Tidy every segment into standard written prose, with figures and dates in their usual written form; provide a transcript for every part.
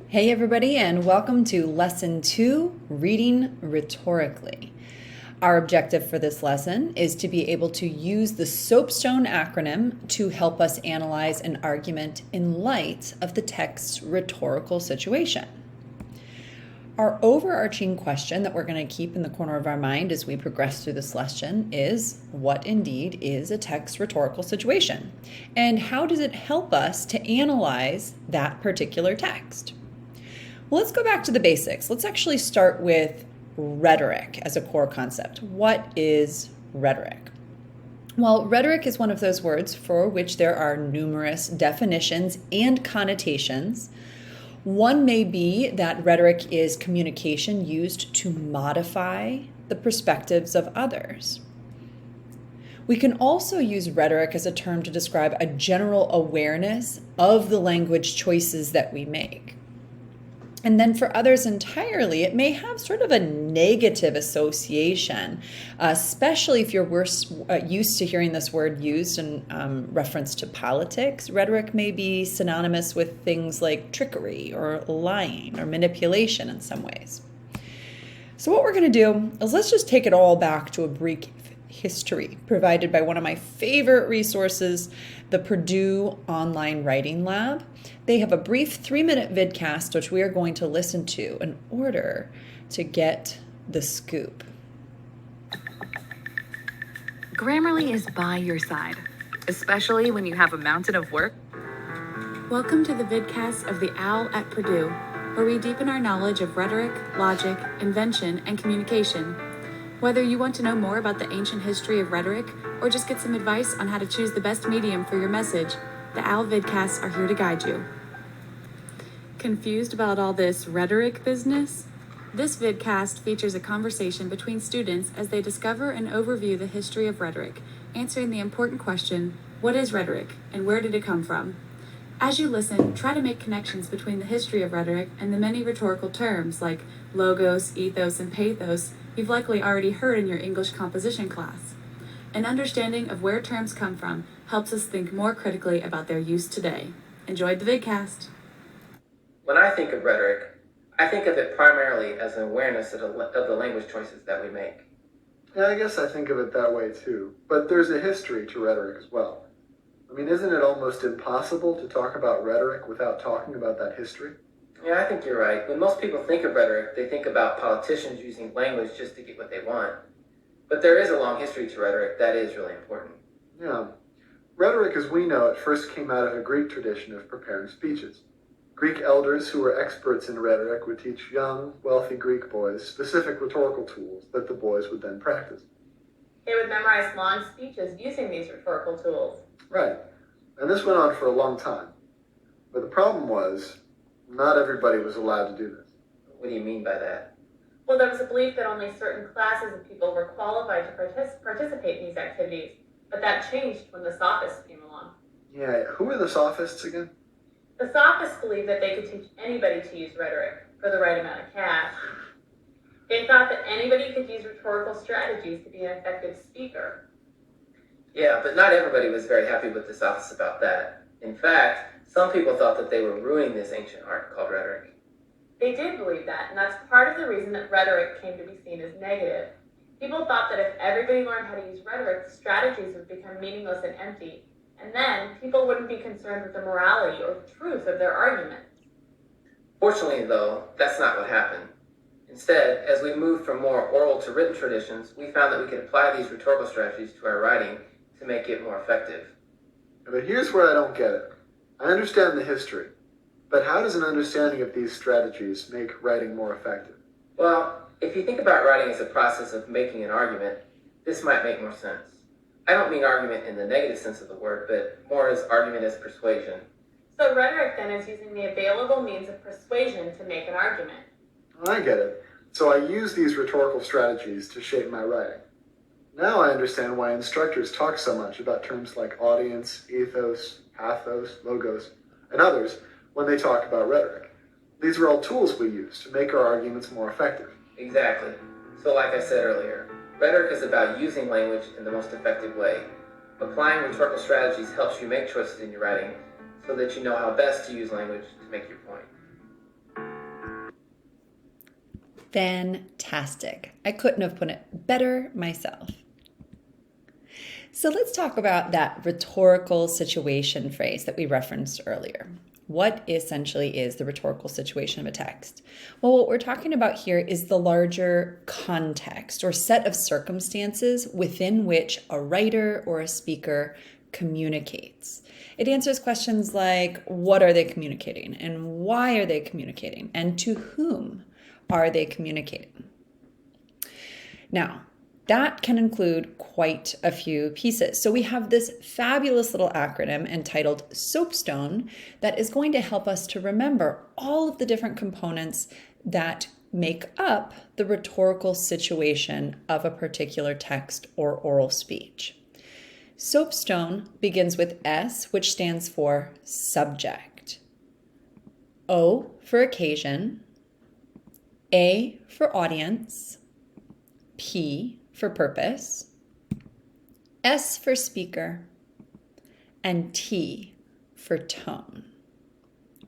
Hey everybody, and welcome to Lesson 2, Reading Rhetorically. Our objective for this lesson is to be able to use the Soapstone acronym to help us analyze an argument in light of the text's rhetorical situation. Our overarching question that we're going to keep in the corner of our mind as we progress through this lesson is, what indeed is a text's rhetorical situation? And how does it help us to analyze that particular text? Well, let's go back to the basics. Let's actually start with rhetoric as a core concept. What is rhetoric? Well, rhetoric is one of those words for which there are numerous definitions and connotations. One may be that rhetoric is communication used to modify the perspectives of others. We can also use rhetoric as a term to describe a general awareness of the language choices that we make. And then for others entirely, it may have sort of a negative association, especially if you're used to hearing this word used in reference to politics. Rhetoric may be synonymous with things like trickery or lying or manipulation in some ways. So what we're going to do is let's just take it all back to a brief history provided by one of my favorite resources, the Purdue Online Writing Lab. They have a brief 3-minute vidcast which we are going to listen to in order to get the scoop. Grammarly is by your side, especially when you have a mountain of work. Welcome to the vidcast of the OWL at Purdue, where we deepen our knowledge of rhetoric, logic, invention, and communication. Whether you want to know more about the ancient history of rhetoric or just get some advice on how to choose the best medium for your message, the OWL vidcasts are here to guide you. Confused about all this rhetoric business? This vidcast features a conversation between students as they discover and overview the history of rhetoric, answering the important question, what is rhetoric and where did it come from? As you listen, try to make connections between the history of rhetoric and the many rhetorical terms like logos, ethos, and pathos you've likely already heard in your English composition class. An understanding of where terms come from helps us think more critically about their use today. Enjoyed the vidcast. When I think of rhetoric, I think of it primarily as an awareness of the language choices that we make. Yeah, I guess I think of it that way too. But there's a history to rhetoric as well. I mean, isn't it almost impossible to talk about rhetoric without talking about that history? Yeah, I think you're right. When most people think of rhetoric, they think about politicians using language just to get what they want. But there is a long history to rhetoric that is really important. Yeah. Rhetoric as we know it first came out of a Greek tradition of preparing speeches. Greek elders who were experts in rhetoric would teach young, wealthy Greek boys specific rhetorical tools that the boys would then practice. They would memorize long speeches using these rhetorical tools. Right. And this went on for a long time. But the problem was, not everybody was allowed to do this. What do you mean by that? Well, there was a belief that only certain classes of people were qualified to participate in these activities, but that changed when the Sophists came along. Yeah, who were the Sophists again? The Sophists believed that they could teach anybody to use rhetoric for the right amount of cash. They thought that anybody could use rhetorical strategies to be an effective speaker. Yeah, but not everybody was very happy with the Sophists about that. In fact, some people thought that they were ruining this ancient art called rhetoric. They did believe that, and that's part of the reason that rhetoric came to be seen as negative. People thought that if everybody learned how to use rhetoric, strategies would become meaningless and empty, and then people wouldn't be concerned with the morality or the truth of their arguments. Fortunately, though, that's not what happened. Instead, as we moved from more oral to written traditions, we found that we could apply these rhetorical strategies to our writing to make it more effective. But here's where I don't get it. I understand the history, but how does an understanding of these strategies make writing more effective? Well, if you think about writing as a process of making an argument, this might make more sense. I don't mean argument in the negative sense of the word, but more as argument as persuasion. So rhetoric then is using the available means of persuasion to make an argument. I get it. So I use these rhetorical strategies to shape my writing. Now I understand why instructors talk so much about terms like audience, ethos, pathos, logos, and others when they talk about rhetoric. These are all tools we use to make our arguments more effective. Exactly. So like I said earlier, rhetoric is about using language in the most effective way. Applying rhetorical strategies helps you make choices in your writing so that you know how best to use language to make your point. Fantastic. I couldn't have put it better myself. So let's talk about that rhetorical situation phrase that we referenced earlier. What essentially is the rhetorical situation of a text? Well, what we're talking about here is the larger context or set of circumstances within which a writer or a speaker communicates. It answers questions like, what are they communicating and why are they communicating and to whom are they communicating? Now, that can include quite a few pieces. So we have this fabulous little acronym entitled Soapstone that is going to help us to remember all of the different components that make up the rhetorical situation of a particular text or oral speech. Soapstone begins with S, which stands for subject. O for occasion. A for audience. P for purpose, S for speaker, and T for tone.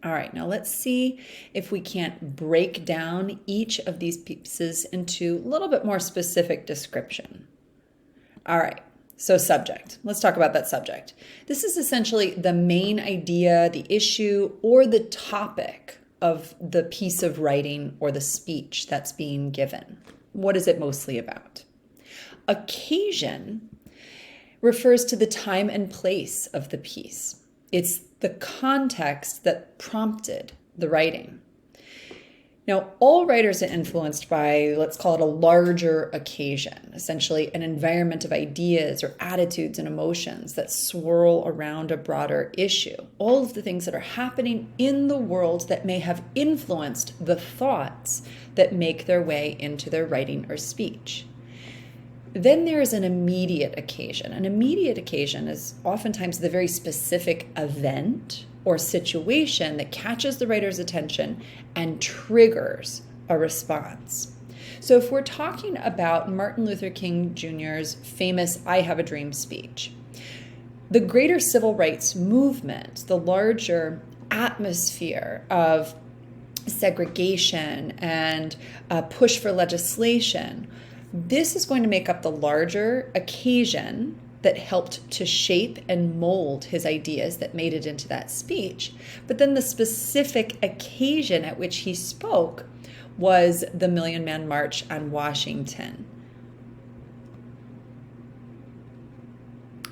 All right, now let's see if we can't break down each of these pieces into a little bit more specific description. All right, so subject. Let's talk about that subject. This is essentially the main idea, the issue, or the topic of the piece of writing or the speech that's being given. What is it mostly about? Occasion refers to the time and place of the piece. It's the context that prompted the writing. Now, all writers are influenced by, let's call it a larger occasion, essentially an environment of ideas or attitudes and emotions that swirl around a broader issue. All of the things that are happening in the world that may have influenced the thoughts that make their way into their writing or speech. Then there is an immediate occasion. An immediate occasion is oftentimes the very specific event or situation that catches the writer's attention and triggers a response. So if we're talking about Martin Luther King Jr.'s famous I Have a Dream speech, the greater civil rights movement, the larger atmosphere of segregation and push for legislation, this is going to make up the larger occasion that helped to shape and mold his ideas that made it into that speech. But then the specific occasion at which he spoke was the Million Man March on Washington.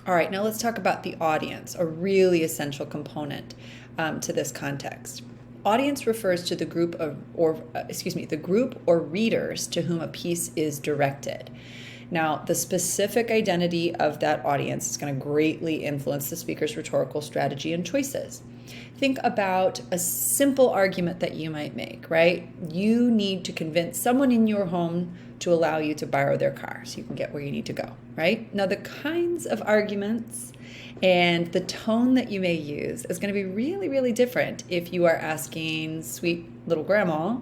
All right, now let's talk about the audience, a really essential component to this context. Audience refers to the group or readers to whom a piece is directed. Now, the specific identity of that audience is going to greatly influence the speaker's rhetorical strategy and choices. Think about a simple argument that you might make, right? You need to convince someone in your home to allow you to borrow their car so you can get where you need to go, right? Now, the kinds of arguments and the tone that you may use is going to be really, really different if you are asking sweet little grandma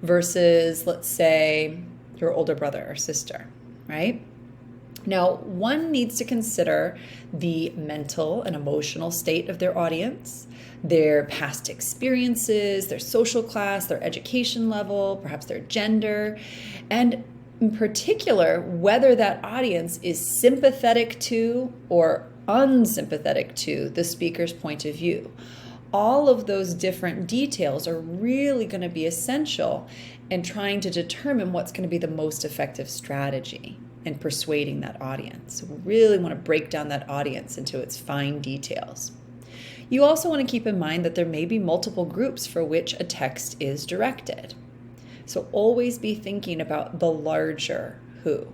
versus, let's say, your older brother or sister, right? Now, one needs to consider the mental and emotional state of their audience, their past experiences, their social class, their education level, perhaps their gender, and in particular, whether that audience is sympathetic to or unsympathetic to the speaker's point of view. All of those different details are really going to be essential in trying to determine what's going to be the most effective strategy in persuading that audience. So we really want to break down that audience into its fine details. You also want to keep in mind that there may be multiple groups for which a text is directed. So always be thinking about the larger who.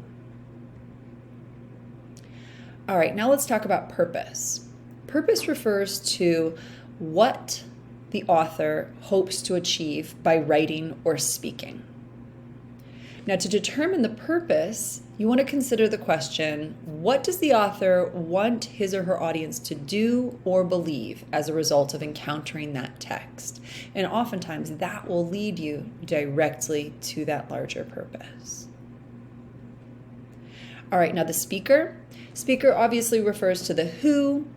All right, now let's talk about purpose. Purpose refers to what the author hopes to achieve by writing or speaking. Now, to determine the purpose, you want to consider the question, what does the author want his or her audience to do or believe as a result of encountering that text? And oftentimes that will lead you directly to that larger purpose. All right, now the speaker. Speaker obviously refers to the who.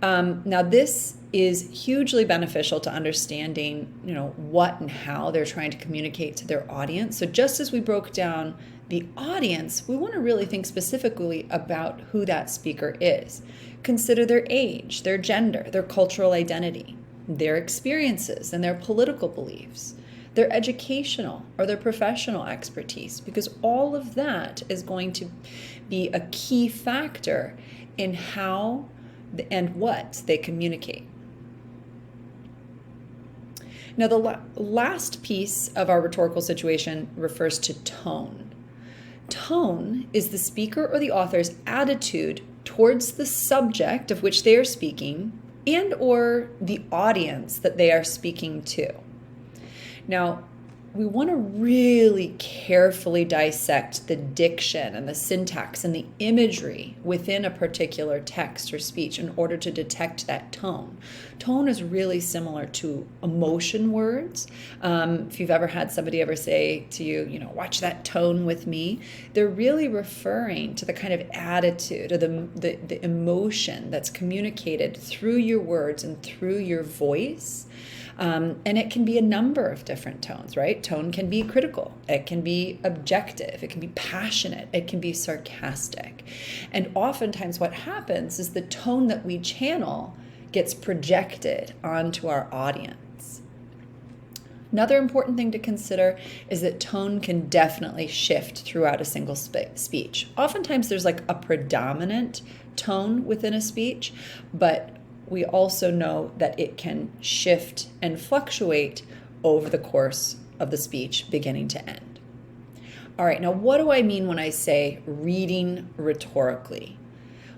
Now this is hugely beneficial to understanding, what and how they're trying to communicate to their audience. So just as we broke down the audience, we want to really think specifically about who that speaker is. Consider their age, their gender, their cultural identity, their experiences and their political beliefs, their educational or their professional expertise, because all of that is going to be a key factor in how and what they communicate. Now, the last piece of our rhetorical situation refers to tone. Tone is the speaker or the author's attitude towards the subject of which they are speaking and or the audience that they are speaking to. Now, we want to really carefully dissect the diction and the syntax and the imagery within a particular text or speech in order to detect that tone. Tone is really similar to emotion words. If you've ever had somebody ever say to you, watch that tone with me, they're really referring to the kind of attitude or the emotion that's communicated through your words and through your voice. And it can be a number of different tones, right? Tone can be critical. It can be objective. It can be passionate. It can be sarcastic. And oftentimes what happens is the tone that we channel gets projected onto our audience. Another important thing to consider is that tone can definitely shift throughout a single speech. Oftentimes there's like a predominant tone within a speech, but we also know that it can shift and fluctuate over the course of the speech, beginning to end. All right, now what do I mean when I say reading rhetorically?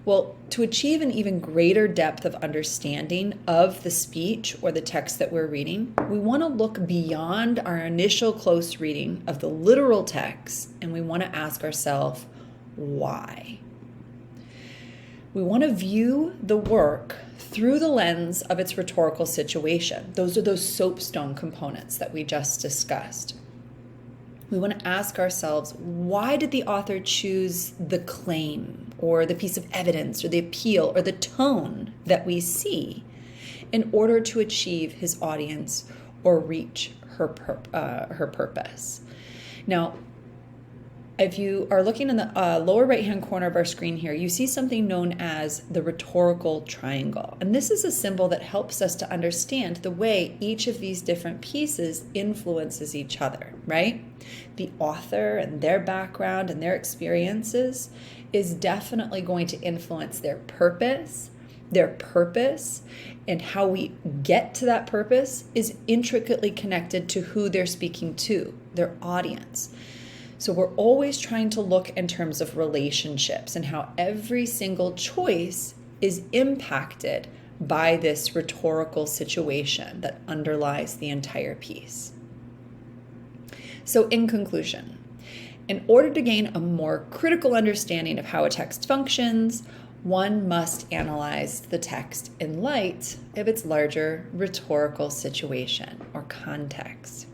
Well, to achieve an even greater depth of understanding of the speech or the text that we're reading, we want to look beyond our initial close reading of the literal text, and we want to ask ourselves, why? We want to view the work through the lens of its rhetorical situation. Those are those soapstone components that we just discussed. We want to ask ourselves, why did the author choose the claim or the piece of evidence or the appeal or the tone that we see in order to achieve his audience or reach her purpose? Now, if you are looking in the lower right-hand corner of our screen here, you see something known as the Rhetorical Triangle. And this is a symbol that helps us to understand the way each of these different pieces influences each other, right? The author and their background and their experiences is definitely going to influence their purpose, and how we get to that purpose is intricately connected to who they're speaking to, their audience. So we're always trying to look in terms of relationships and how every single choice is impacted by this rhetorical situation that underlies the entire piece. So in conclusion, in order to gain a more critical understanding of how a text functions, one must analyze the text in light of its larger rhetorical situation or context.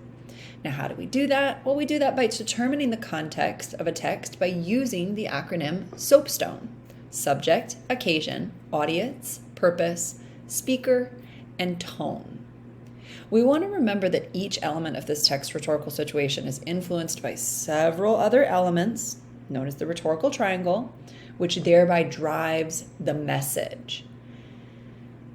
Now, how do we do that? Well, we do that by determining the context of a text by using the acronym Soapstone: subject, occasion, audience, purpose, speaker, and tone. We want to remember that each element of this text rhetorical situation is influenced by several other elements, known as the rhetorical triangle, which thereby drives the message.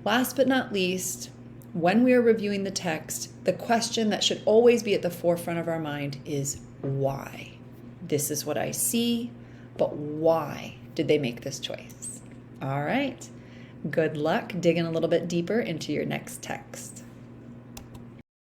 Last but not least, when we are reviewing the text, the question that should always be at the forefront of our mind is why? This is what I see, but why did they make this choice? All right, good luck digging a little bit deeper into your next text.